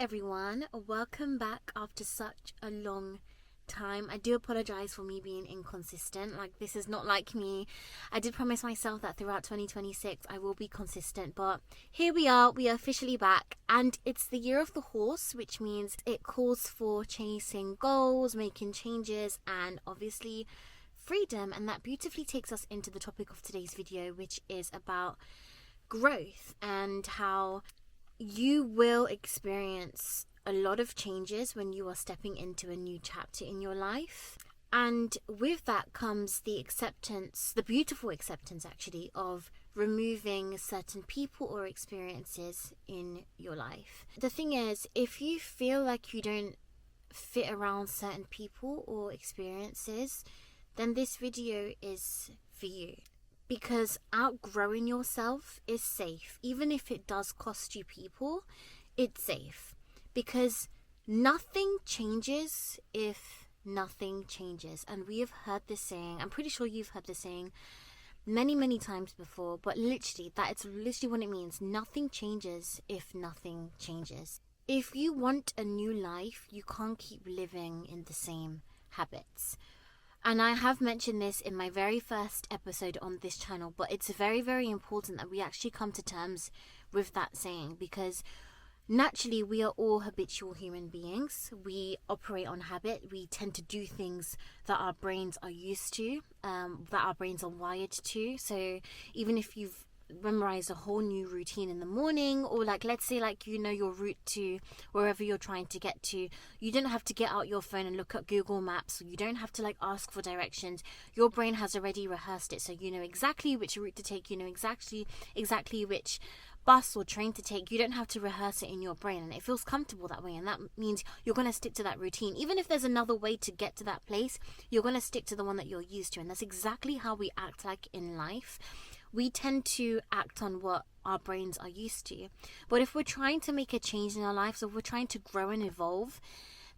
everyone, welcome back after such a long time. I do apologize for me being inconsistent. This is not like me. I did promise myself that throughout 2026 I will be consistent, but here we are officially back, and it's the year of the horse, which means it calls for chasing goals, making changes, and obviously freedom. And that beautifully takes us into the topic of today's video, which is about growth and how you will experience a lot of changes when you are stepping into a new chapter in your life. And with that comes the acceptance, the beautiful acceptance actually, of removing certain people or experiences in your life. The thing is, if you feel like you don't fit around certain people or experiences, then this video is for you. Because outgrowing yourself is safe. Even if it does cost you people, it's safe. Because nothing changes if nothing changes. And we have heard this saying, I'm pretty sure you've heard this saying many times before, but literally, it's literally what it means. Nothing changes if nothing changes. If you want a new life, you can't keep living in the same habits. And I have mentioned this in my very first episode on this channel, but it's very important that we actually come to terms with that saying, because naturally we are all habitual human beings. We operate on habit. We tend to do things that our brains are used to, that our brains are wired to. So even if you've memorize a whole new routine in the morning, or let's say you know your route to wherever you're trying to get to, you don't have to get out your phone and look at Google Maps, or you don't have to ask for directions. Your brain has already rehearsed it, so you know exactly which route to take, you know exactly which bus or train to take. You don't have to rehearse it in your brain, and it feels comfortable that way, and that means you're going to stick to that routine. Even if there's another way to get to that place, you're going to stick to the one that you're used to. And that's exactly how we act in life. We tend to act on what our brains are used to. But if we're trying to make a change in our lives, or we're trying to grow and evolve,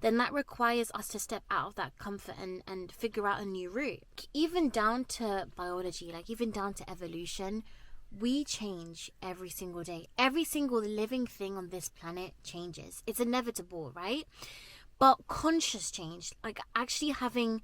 then that requires us to step out of that comfort and figure out a new route. Even down to biology, even down to evolution, we change every single day. Every single living thing on this planet changes. It's inevitable, right? But conscious change, actually having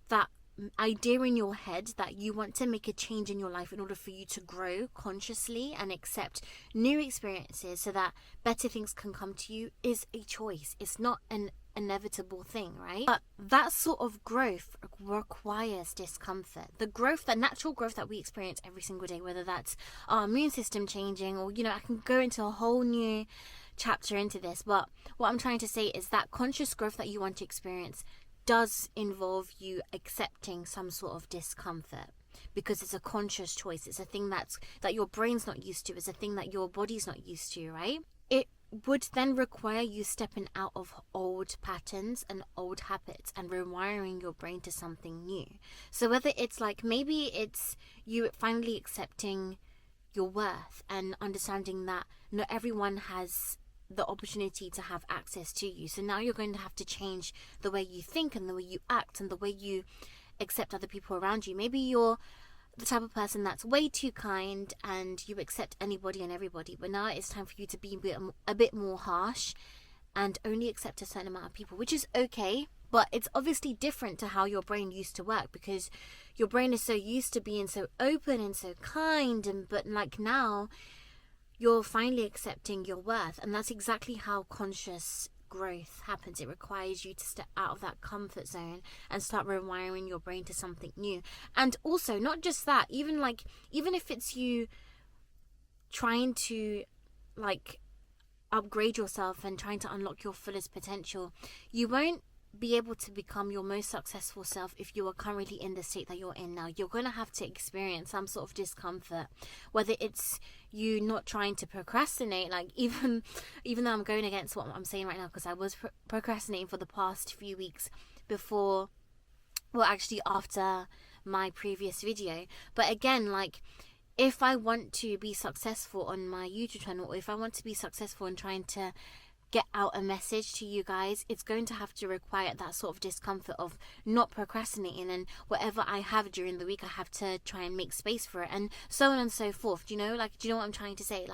that idea in your head that you want to make a change in your life in order for you to grow consciously and accept new experiences so that better things can come to you, is a choice. It's not an inevitable thing, right? But that sort of growth requires discomfort. The natural growth that we experience every single day, whether that's our immune system changing, or I can go into a whole new chapter into this, but what I'm trying to say is that conscious growth that you want to experience does involve you accepting some sort of discomfort, because it's a conscious choice. It's a thing that your brain's not used to. It's a thing that your body's not used to, right? It would then require you stepping out of old patterns and old habits and rewiring your brain to something new. So whether it's maybe it's you finally accepting your worth and understanding that not everyone has the opportunity to have access to you. So now you're going to have to change the way you think and the way you act and the way you accept other people around you. Maybe you're the type of person that's way too kind and you accept anybody and everybody, but now it's time for you to be a bit more harsh and only accept a certain amount of people, which is okay. But it's obviously different to how your brain used to work, because your brain is so used to being so open and so kind, but now you're finally accepting your worth. And that's exactly how conscious growth happens. It requires you to step out of that comfort zone and start rewiring your brain to something new. And also, not just that, even if it's you trying to upgrade yourself and trying to unlock your fullest potential, you won't be able to become your most successful self if you are currently in the state that you're in now. You're going to have to experience some sort of discomfort, whether it's you not trying to procrastinate, even though I'm going against what I'm saying right now, because I was procrastinating for the past few weeks after my previous video. But again, if I want to be successful on my YouTube channel, or if I want to be successful in trying to get out a message to you guys, it's going to have to require that sort of discomfort of not procrastinating, and whatever I have during the week I have to try and make space for it, and so on and so forth. Do you know what I'm trying to say?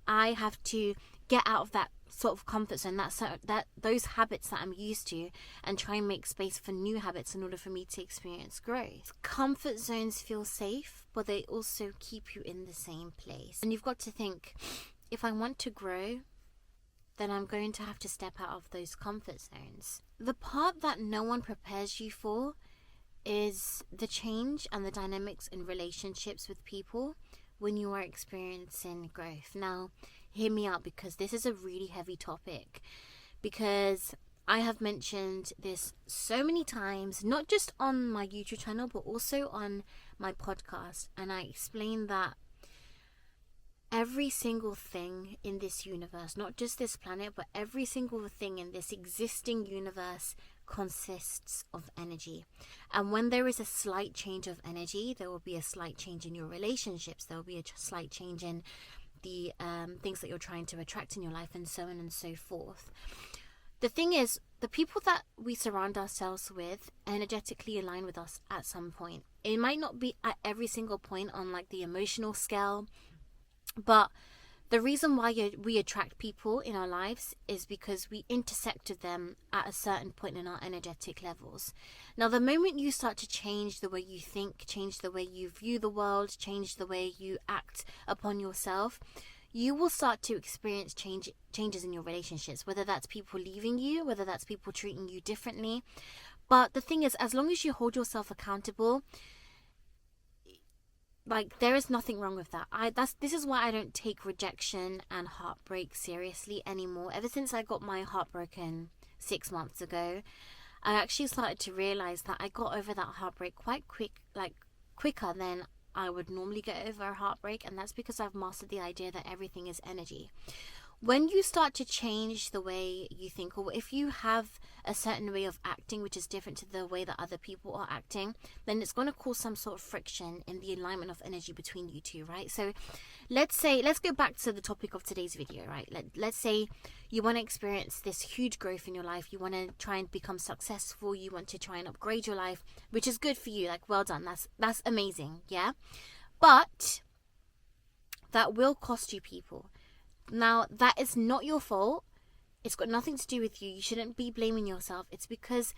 I have to get out of that sort of comfort zone, that those habits that I'm used to, and try and make space for new habits in order for me to experience growth. Comfort zones feel safe, but they also keep you in the same place. And you've got to think, if I want to grow, then I'm going to have to step out of those comfort zones. The part that no one prepares you for is the change and the dynamics in relationships with people when you are experiencing growth. Now, hear me out, because this is a really heavy topic, because I have mentioned this so many times, not just on my YouTube channel, but also on my podcast. And I explain that every single thing in this universe, not just this planet, but every single thing in this existing universe consists of energy. And when there is a slight change of energy, there will be a slight change in your relationships. There will be a slight change in the things that you're trying to attract in your life, and so on and so forth. The thing is, the people that we surround ourselves with energetically align with us at some point. It might not be at every single point on like the emotional scale, but the reason why we attract people in our lives is because we intersect with them at a certain point in our energetic levels. Now, the moment you start to change the way you think, change the way you view the world, change the way you act upon yourself, you will start to experience changes in your relationships, whether that's people leaving you, whether that's people treating you differently. But the thing is, as long as you hold yourself accountable, like, there is nothing wrong with that. This is why I don't take rejection and heartbreak seriously anymore. Ever since I got my heart broken 6 months ago, I actually started to realize that I got over that heartbreak quite quicker than I would normally get over a heartbreak. And that's because I've mastered the idea that everything is energy. When you start to change the way you think, or if you have a certain way of acting which is different to the way that other people are acting, then it's going to cause some sort of friction in the alignment of energy between you two, right? So let's go back to the topic of today's video, right? Let's say you want to experience this huge growth in your life. You want to try and become successful. You want to try and upgrade your life, which is good for you. Like, well done. That's amazing, yeah? But that will cost you people. Now, that is not your fault. It's got nothing to do with you. You shouldn't be blaming yourself. It's because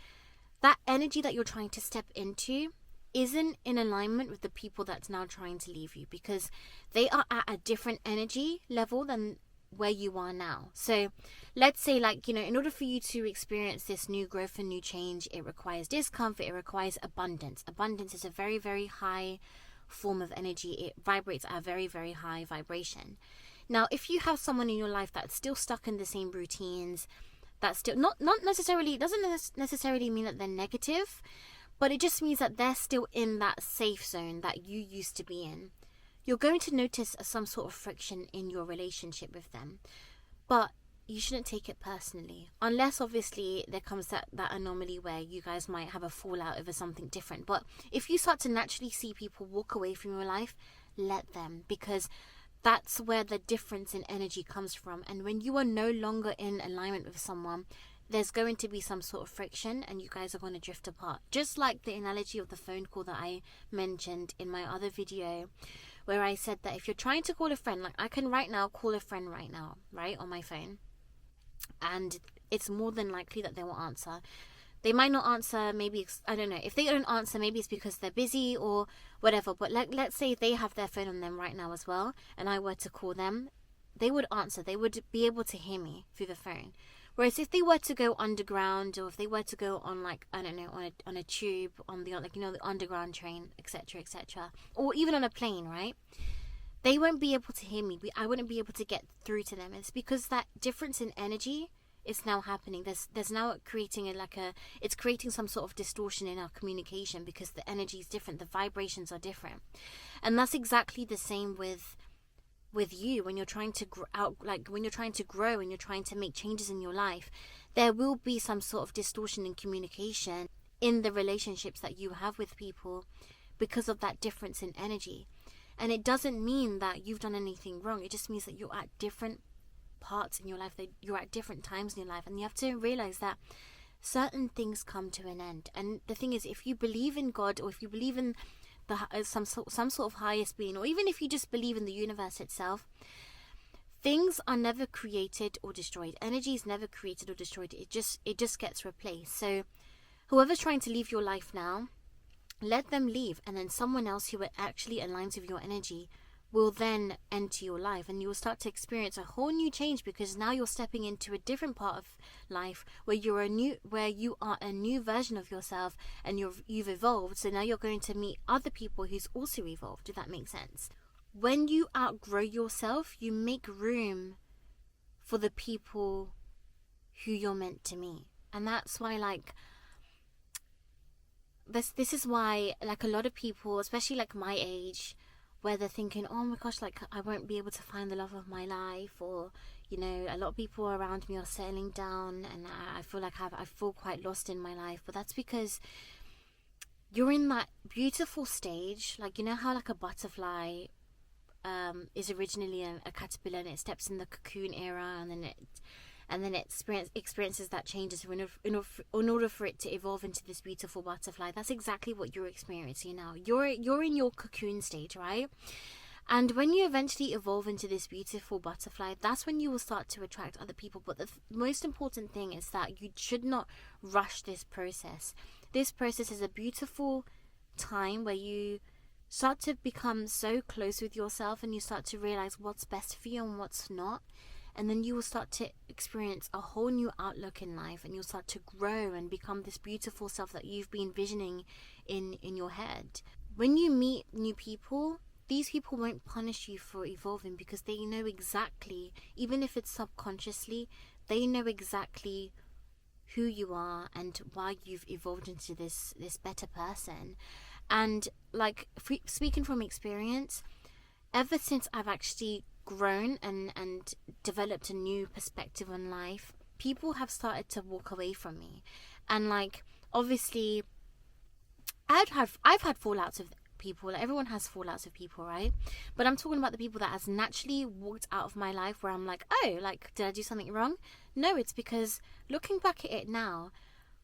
that energy that you're trying to step into isn't in alignment with the people that's now trying to leave you, because they are at a different energy level than where you are now. So let's say, like, in order for you to experience this new growth and new change, it requires discomfort. It requires abundance. Abundance is a very, very high form of energy. It vibrates at a very, very high vibration. Now, if you have someone in your life that's still stuck in the same routines, that's still not necessarily, doesn't necessarily mean that they're negative, but it just means that they're still in that safe zone that you used to be in, you're going to notice some sort of friction in your relationship with them. But you shouldn't take it personally, unless obviously there comes that anomaly where you guys might have a fallout over something different. But if you start to naturally see people walk away from your life, let them, because that's where the difference in energy comes from. And when you are no longer in alignment with someone, there's going to be some sort of friction and you guys are going to drift apart. Just like the analogy of the phone call that I mentioned in my other video, where I said that if you're trying to call a friend, like I can right now call a friend right now, right, on my phone, and it's more than likely that they will answer. They might not answer, maybe, I don't know. If they don't answer, maybe it's because they're busy or whatever. But let's say they have their phone on them right now as well, and I were to call them, they would answer. They would be able to hear me through the phone. Whereas if they were to go underground, or if they were to go on, like, I don't know, on a tube, on the, like, the underground train, etc., etc., or even on a plane, right? They won't be able to hear me. I wouldn't be able to get through to them. It's because that difference in energy is now happening. There's now creating it's creating some sort of distortion in our communication because the energy is different, the vibrations are different. And that's exactly the same with you when you're trying to when you're trying to grow and you're trying to make changes in your life. There will be some sort of distortion in communication in the relationships that you have with people because of that difference in energy. And it doesn't mean that you've done anything wrong. It just means that you're at different parts in your life, that you're at different times in your life, and you have to realize that certain things come to an end. And the thing is, if you believe in God, or if you believe in some sort of highest being, or even if you just believe in the universe itself, things are never created or destroyed. Energy is never created or destroyed. It just gets replaced. So whoever's trying to leave your life now, let them leave, and then someone else who actually aligns with your energy will then enter your life, and you will start to experience a whole new change, because now you're stepping into a different part of life where you are a new version of yourself, and you've evolved. So now you're going to meet other people who's also evolved, if that makes sense. When you outgrow yourself, you make room for the people who you're meant to meet. And that's why, like, this is why, like, a lot of people, especially like my age, where they're thinking, oh my gosh, like, I won't be able to find the love of my life, or, you know, a lot of people around me are settling down, and I feel like I feel quite lost in my life. But that's because you're in that beautiful stage, like, you know how like a butterfly is originally a caterpillar, and it steps in the cocoon era, and then it experiences that changes in order for it to evolve into this beautiful butterfly. That's exactly what you're experiencing now. You're in your cocoon stage, right? And when you eventually evolve into this beautiful butterfly, that's when you will start to attract other people. But the most important thing is that you should not rush this process. This process is a beautiful time where you start to become so close with yourself, and you start to realize what's best for you and what's not. And then you will start to experience a whole new outlook in life, and you'll start to grow and become this beautiful self that you've been envisioning in your head. When you meet new people, these people won't punish you for evolving, because they know exactly, even if it's subconsciously, they know exactly who you are and why you've evolved into this better person. And like, speaking from experience, ever since I've actually grown and developed a new perspective on life, people have started to walk away from me. And like, obviously, I've had fallouts with people. Like, everyone has fallouts with people, right? But I'm talking about the people that has naturally walked out of my life, where I'm like, oh, like, did I do something wrong? No, it's because looking back at it now,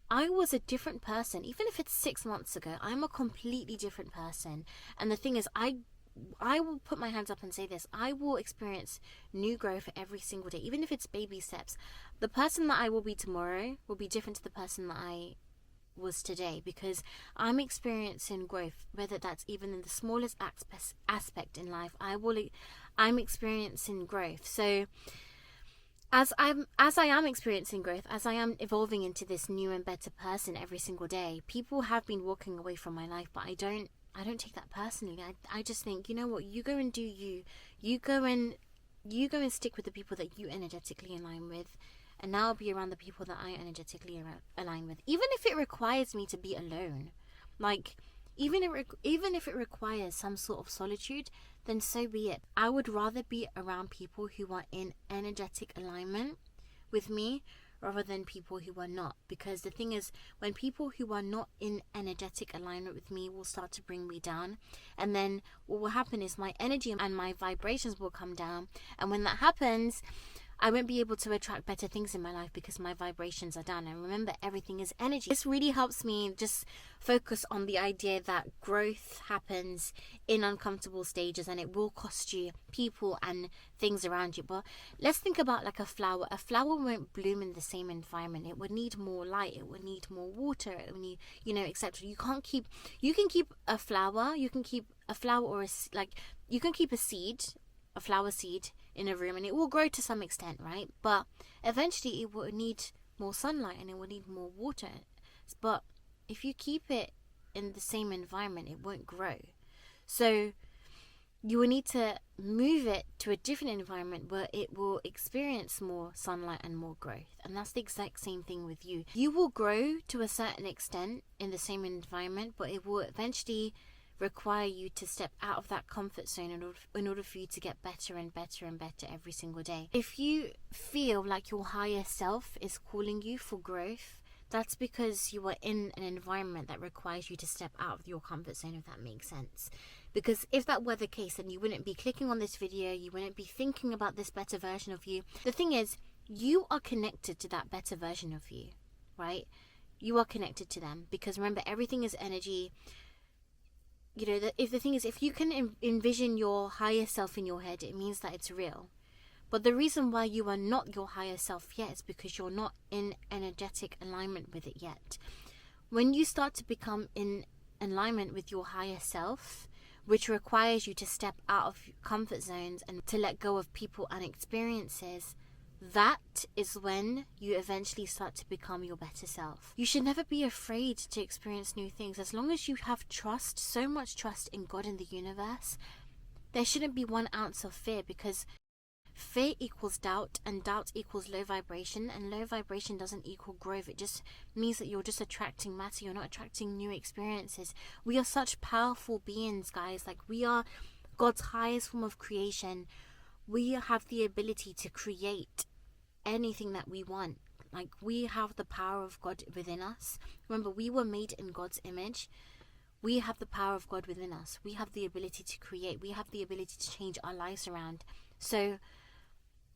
I was a different person. Even if it's 6 months ago, I'm a completely different person. And the thing is, I will put my hands up and say this: I will experience new growth every single day, even if it's baby steps. The person that I will be tomorrow will be different to the person that I was today, because I'm experiencing growth, whether that's even in the smallest aspect in life. I'm experiencing growth. So as I am experiencing growth, as I am evolving into this new and better person every single day, people have been walking away from my life, but I don't take that personally. I just think, you know what, you go and do you. You go and stick with the people that you energetically align with, and now I'll be around the people that I energetically align with. Even if it requires me to be alone, like, even if it requires some sort of solitude, then so be it. I would rather be around people who are in energetic alignment with me, rather than people who are not. Because the thing is, when people who are not in energetic alignment with me will start to bring me down, and then what will happen is my energy and my vibrations will come down, and when that happens, I won't be able to attract better things in my life, because my vibrations are down. And remember, everything is energy. This really helps me just focus on the idea that growth happens in uncomfortable stages, and it will cost you people and things around you. But let's think about like a flower. A flower won't bloom in the same environment. It would need more light. It would need more water. It would need, etc. You can keep a flower. You can keep a flower, or you can keep a flower seed in a room, and it will grow to some extent, right? But eventually it will need more sunlight, and it will need more water. But if you keep it in the same environment, it won't grow. So you will need to move it to a different environment where it will experience more sunlight and more growth. And that's the exact same thing with you. You will grow to a certain extent in the same environment, but it will eventually require you to step out of that comfort zone in order for you to get better and better and better every single day. If you feel like your higher self is calling you for growth, that's because you are in an environment that requires you to step out of your comfort zone, if that makes sense. Because if that were the case, then you wouldn't be clicking on this video, you wouldn't be thinking about this better version of you. The thing is, you are connected to that better version of you, right? You are connected to them, because remember, everything is energy. If the thing is, if you can envision your higher self in your head, it means that it's real. But the reason why you are not your higher self yet is because you're not in energetic alignment with it yet. When you start to become in alignment with your higher self, which requires you to step out of comfort zones and to let go of people and experiences, that is when you eventually start to become your better self. You should never be afraid to experience new things. As long as you have trust, so much trust in God and the universe, there shouldn't be 1 ounce of fear, because fear equals doubt, and doubt equals low vibration, and low vibration doesn't equal growth. It just means that you're just attracting matter. You're not attracting new experiences. We are such powerful beings, guys. Like, we are God's highest form of creation. We have the ability to create anything that we want. Like, we have the power of God within us. Remember, we were made in God's image. We have the power of God within us. We have the ability to create. We have the ability to change our lives around. So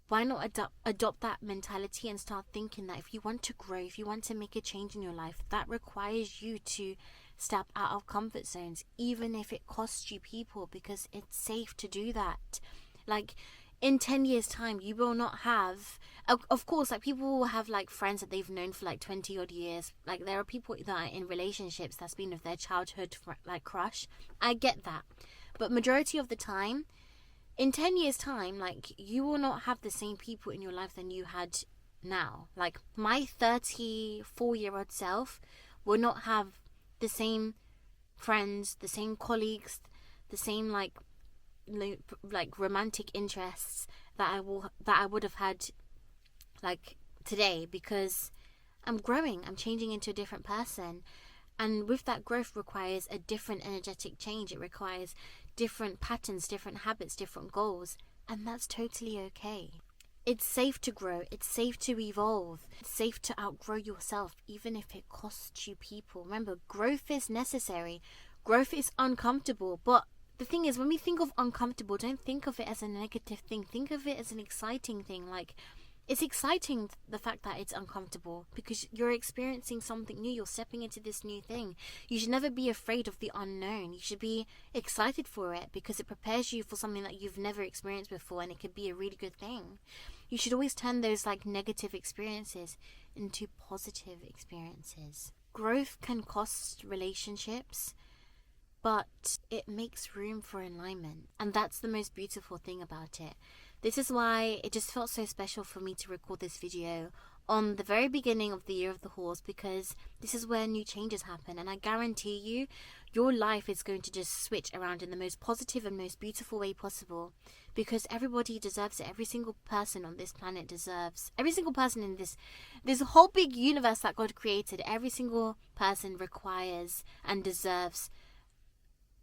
why not adopt that mentality and start thinking that if you want to grow, if you want to make a change in your life, that requires you to step out of comfort zones, even if it costs you people, because it's safe to do that. Like, in 10 years time, you will not have, of course, like, people will have like friends that they've known for like 20 odd years. Like, there are people that are in relationships that's been with their childhood like crush. I get that, but majority of the time, in 10 years time, like, you will not have the same people in your life than you had now. Like, my 34-year-old self will not have the same friends, the same colleagues, the same like romantic interests that I would have had like today, because I'm growing, I'm changing into a different person. And with that growth requires a different energetic change. It requires different patterns, different habits, different goals, and that's totally okay. It's safe to grow, it's safe to evolve, it's safe to outgrow yourself, even if it costs you people. Remember, growth is necessary, growth is uncomfortable, but the thing is, when we think of uncomfortable, don't think of it as a negative thing. Think of it as an exciting thing. Like, it's exciting, the fact that it's uncomfortable, because you're experiencing something new. You're stepping into this new thing. You should never be afraid of the unknown. You should be excited for it, because it prepares you for something that you've never experienced before, and it could be a really good thing. You should always turn those like negative experiences into positive experiences. Growth can cost relationships, but it makes room for alignment, and that's the most beautiful thing about it. This is why it just felt so special for me to record this video on the very beginning of the year of the horse, because this is where new changes happen, and I guarantee you, your life is going to just switch around in the most positive and most beautiful way possible, because everybody deserves it. Every single person on this planet deserves, every single person in this whole big universe that God created, every single person requires and deserves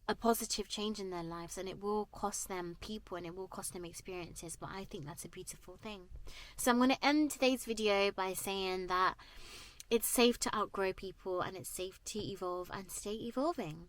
a positive change in their lives, and it will cost them people and it will cost them experiences, but I think that's a beautiful thing. So I'm going to end today's video by saying that it's safe to outgrow people, and it's safe to evolve and stay evolving.